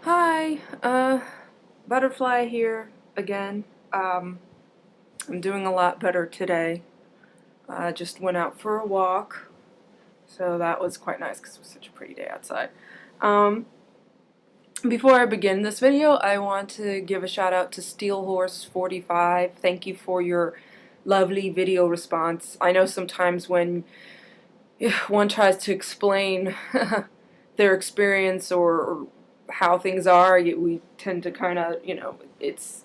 Hi, Butterfly here again. I'm doing a lot better today. I just went out for a walk, so that was quite nice because it was such a pretty day outside. Before I begin this video, I want to give a shout out to SteeleHorse45. Thank you for your lovely video response. I know sometimes when one tries to explain their experience or how things are, we tend to kind of, it's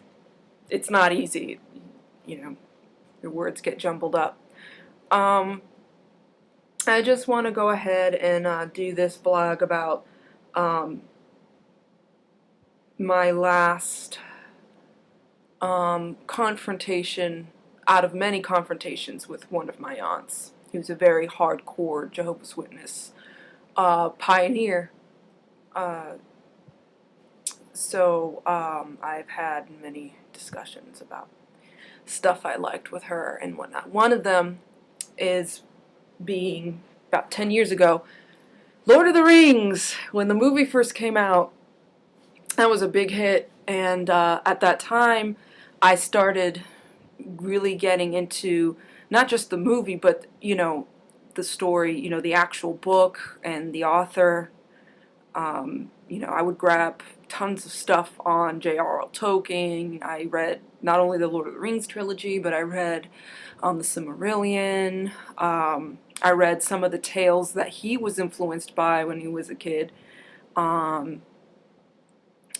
not easy. Your words get jumbled up. I just want to go ahead and do this vlog about my last confrontation out of many confrontations with one of my aunts. He was a very hardcore Jehovah's Witness pioneer. So I've had many discussions about stuff I liked with her and whatnot. One of them is being about 10 years ago, Lord of the Rings. When the movie first came out, that was a big hit, and at that time I started really getting into not just the movie, but the story, the actual book and the author. I would grab tons of stuff on J.R.R. Tolkien. I read not only the Lord of the Rings trilogy, but I read the Silmarillion. I read some of the tales that he was influenced by when he was a kid. A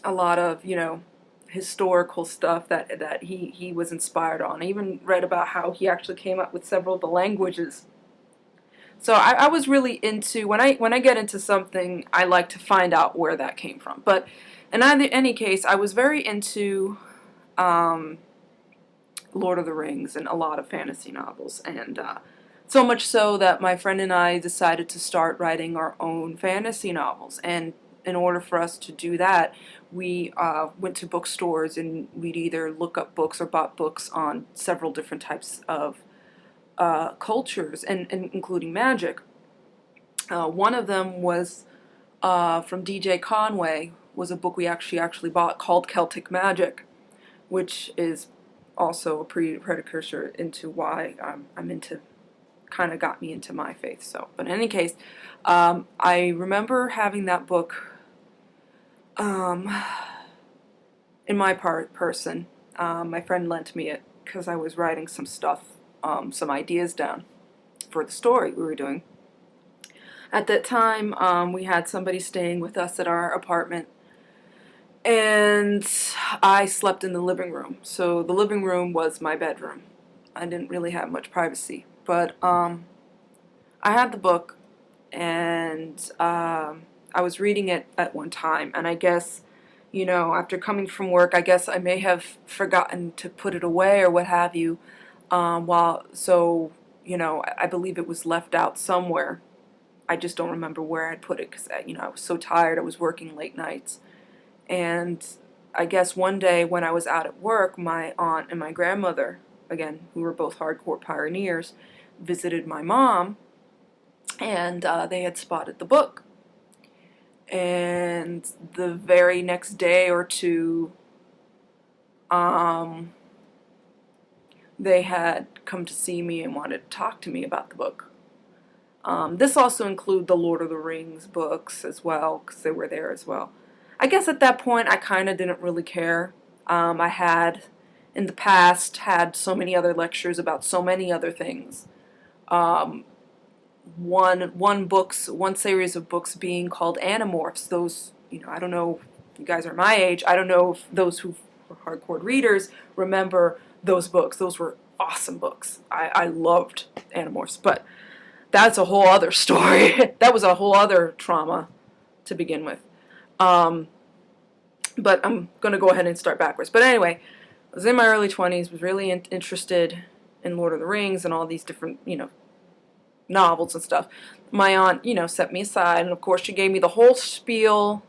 lot of, historical stuff that he was inspired on. I even read about how he actually came up with several of the languages. So I was really into, when I get into something, I like to find out where that came from. But in any case, I was very into Lord of the Rings and a lot of fantasy novels, and so much so that my friend and I decided to start writing our own fantasy novels. And in order for us to do that, we went to bookstores, and we'd either look up books or bought books on several different types of cultures, and including magic. One of them was from D.J. Conway, was a book we actually bought called Celtic Magic, which is also a precursor into why I'm into, kind of got me into my faith. So, but in any case, I remember having that book in my person. My friend lent me it because I was writing some stuff, some ideas down for the story we were doing. At that time, we had somebody staying with us at our apartment, and I slept in the living room. So the living room was my bedroom. I didn't really have much privacy, but I had the book, and I was reading it at one time, and I guess, after coming from work, I guess I may have forgotten to put it away or what have you. I believe it was left out somewhere. I just don't remember where I'd put it because, I was so tired. I was working late nights. And I guess one day when I was out at work, my aunt and my grandmother, again, who were both hardcore pioneers, visited my mom, and they had spotted the book. And the very next day or two, they had come to see me and wanted to talk to me about the book. This also included the Lord of the Rings books as well, because they were there as well. I guess at that point I kind of didn't really care. I had, in the past, had so many other lectures about so many other things. One series of books being called Animorphs. Those, I don't know if you guys are my age. I don't know if those who were hardcore readers remember those books. Those were awesome books. I loved Animorphs, but that's a whole other story. That was a whole other trauma to begin with. But I'm going to go ahead and start backwards. But anyway, I was in my early 20s, was really interested in Lord of the Rings and all these different, novels and stuff. My aunt, you know, set me aside, and of course she gave me the whole spiel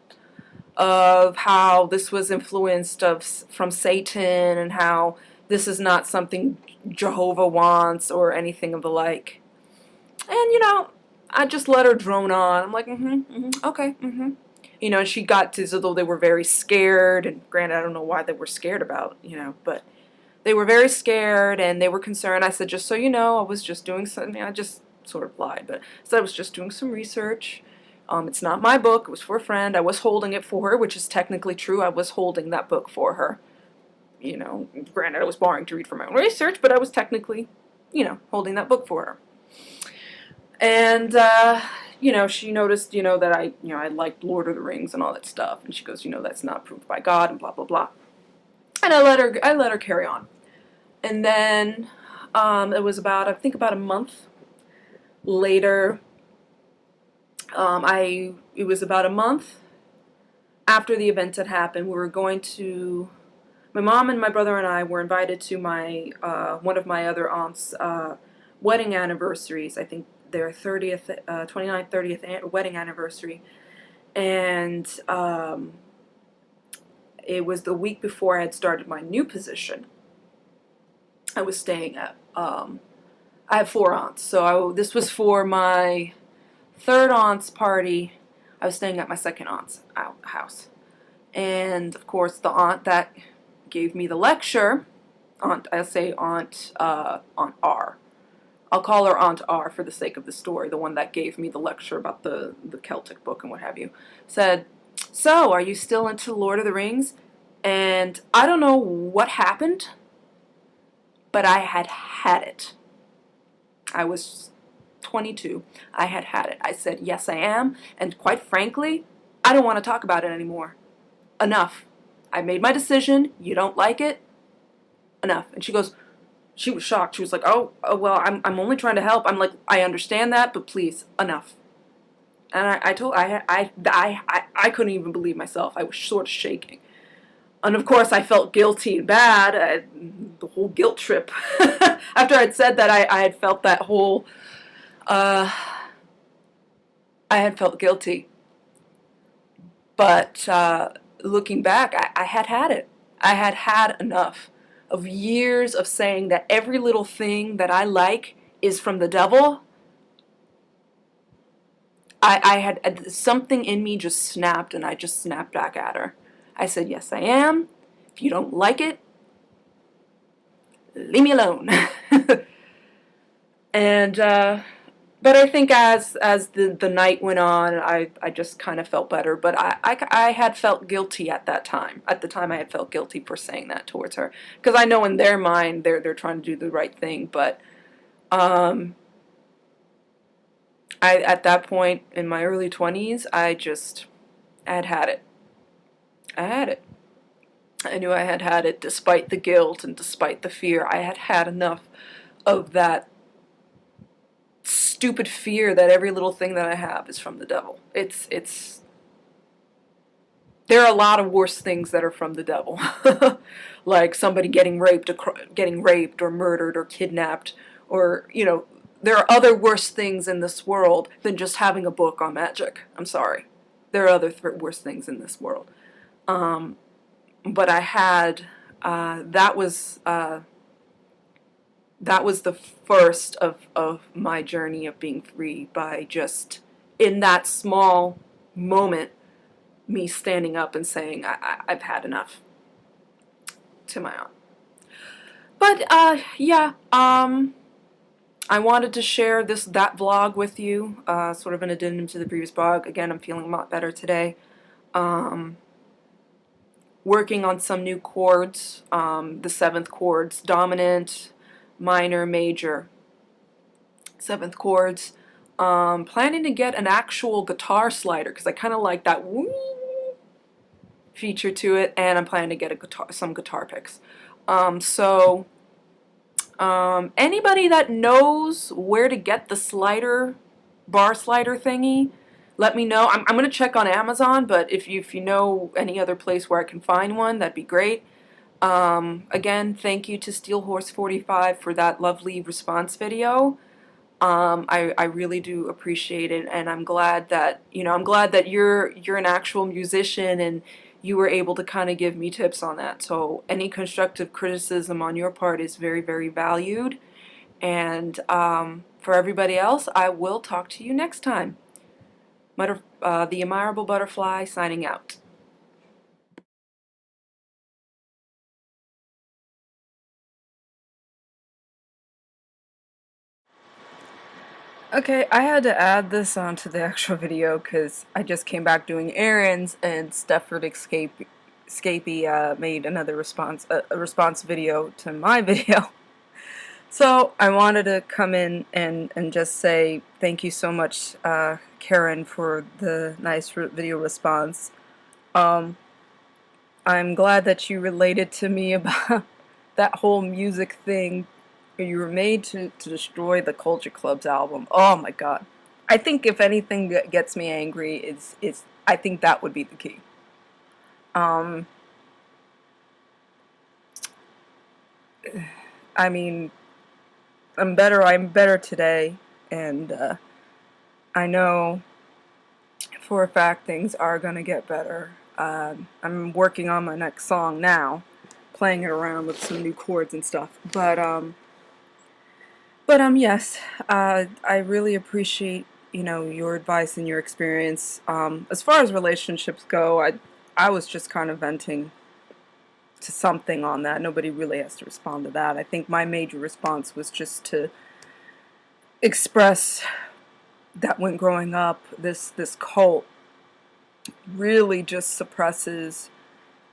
of how this was influenced from Satan, and how this is not something Jehovah wants or anything of the like. And you know, I just let her drone on. I'm like, okay, You know, and she got to, as though they were very scared, and granted, I don't know why they were scared about, you know, but they were very scared and they were concerned. I said, just so you know, I was just doing something. I just sort of lied, but I said I was just doing some research. It's not my book. It was for a friend. I was holding it for her, which is technically true. I was holding that book for her. You know, granted, I was borrowing to read for my own research, but I was technically, you know, holding that book for her. And, you know, she noticed, you know, that I liked Lord of the Rings and all that stuff. And she goes, you know, that's not proved by God and blah, blah, blah. And I let her carry on. And then, it was about, I think about a month later, it was about a month after the event had happened. We were going to, my mom and my brother and I were invited to my, one of my other aunts' wedding anniversaries. I think their 30th, 29th, 30th wedding anniversary. And it was the week before I had started my new position. I was staying at, I have 4 aunts, so this was for my 3rd aunt's party. I was staying at my 2nd aunt's house. And, of course, the aunt that gave me the lecture, I'll say Aunt R. I'll call her Aunt R for the sake of the story, the one that gave me the lecture about the Celtic book and what have you, said, so, are you still into Lord of the Rings? And I don't know what happened, but I had had it. I was 22. I had had it. I said, yes, I am. And quite frankly, I don't want to talk about it anymore. Enough. I made my decision. You don't like it? Enough. And she was shocked. She was like, oh well, I'm only trying to help. I'm like, I understand that, but please, enough. And I couldn't even believe myself. I was sort of shaking. And of course, I felt guilty and bad. The whole guilt trip. After I'd said that, I had felt that whole, I had felt guilty. But looking back, I had had it. I had had enough of years of saying that every little thing that I like is from the devil. I had, something in me just snapped, and I just snapped back at her. I said, yes, I am. If you don't like it, leave me alone. And, but I think as the night went on, I just kind of felt better. But I had felt guilty at that time. At the time, I had felt guilty for saying that towards her. Because I know in their mind, they're trying to do the right thing. But at that point, in my early 20s, I had it. I had it. I knew I had had it despite the guilt and despite the fear. I had had enough of that stupid fear that every little thing that I have is from the devil. There are a lot of worse things that are from the devil. Like somebody getting raped or murdered or kidnapped, or, you know, there are other worse things in this world than just having a book on magic. I'm sorry. There are other worse things in this world. But I had, that was the first of my journey of being free, by just, in that small moment, me standing up and saying, I've had enough, to my aunt. But, yeah, I wanted to share that vlog with you, sort of an addendum to the previous vlog. Again, I'm feeling a lot better today. Working on some new chords, the 7th chords, dominant, minor, major, 7th chords. Planning to get an actual guitar slider, because I kind of like that woo feature to it, and I'm planning to get some guitar picks. So anybody that knows where to get the bar slider thingy, let me know. I'm going to check on Amazon, but if you know any other place where I can find one, that'd be great. Again, thank you to SteeleHorse45 for that lovely response video. I really do appreciate it, and I'm glad that, I'm glad that you're an actual musician and you were able to kind of give me tips on that. So any constructive criticism on your part is very, very valued. And for everybody else, I will talk to you next time. The Admirable Butterfly signing out. Okay, I had to add this onto the actual video because I just came back doing errands and Stepford Escapee made another a response video to my video. So I wanted to come in and just say thank you so much, Karen, for the nice video response. Um, I'm glad that you related to me about that whole music thing. You were made to destroy the Culture Club's album. Oh my god. I think if anything that gets me angry is I think that would be the key. Um, I mean, I'm better today, and I know for a fact things are gonna get better. I'm working on my next song now, playing it around with some new chords and stuff. Yes, I really appreciate, your advice and your experience. As far as relationships go, I was just kind of venting to something on that. Nobody really has to respond to that. I think my major response was just to express that when growing up, this cult really just suppresses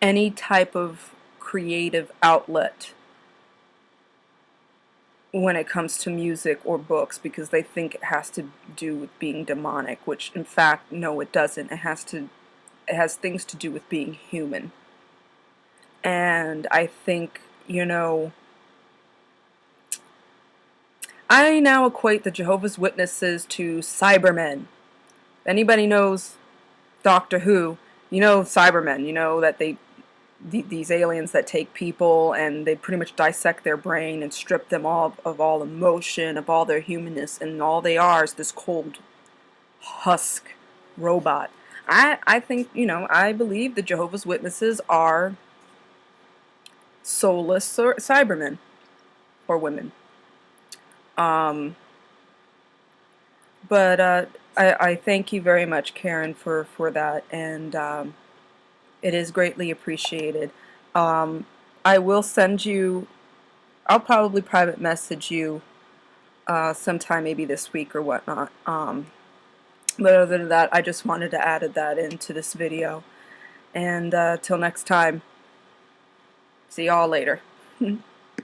any type of creative outlet when it comes to music or books, because they think it has to do with being demonic, which in fact, no, it doesn't. It has things to do with being human. And I think, I now equate the Jehovah's Witnesses to Cybermen. If anybody knows Doctor Who, Cybermen, that these aliens that take people and they pretty much dissect their brain and strip them all of all emotion, of all their humanness, and all they are is this cold husk robot. I think, I believe the Jehovah's Witnesses are soulless Cybermen or women. Um, I thank you very much, Karen, for that, and it is greatly appreciated. Um, I will send you, I'll probably private message you sometime maybe this week or whatnot. But other than that, I just wanted to add that into this video. And till next time, see y'all later.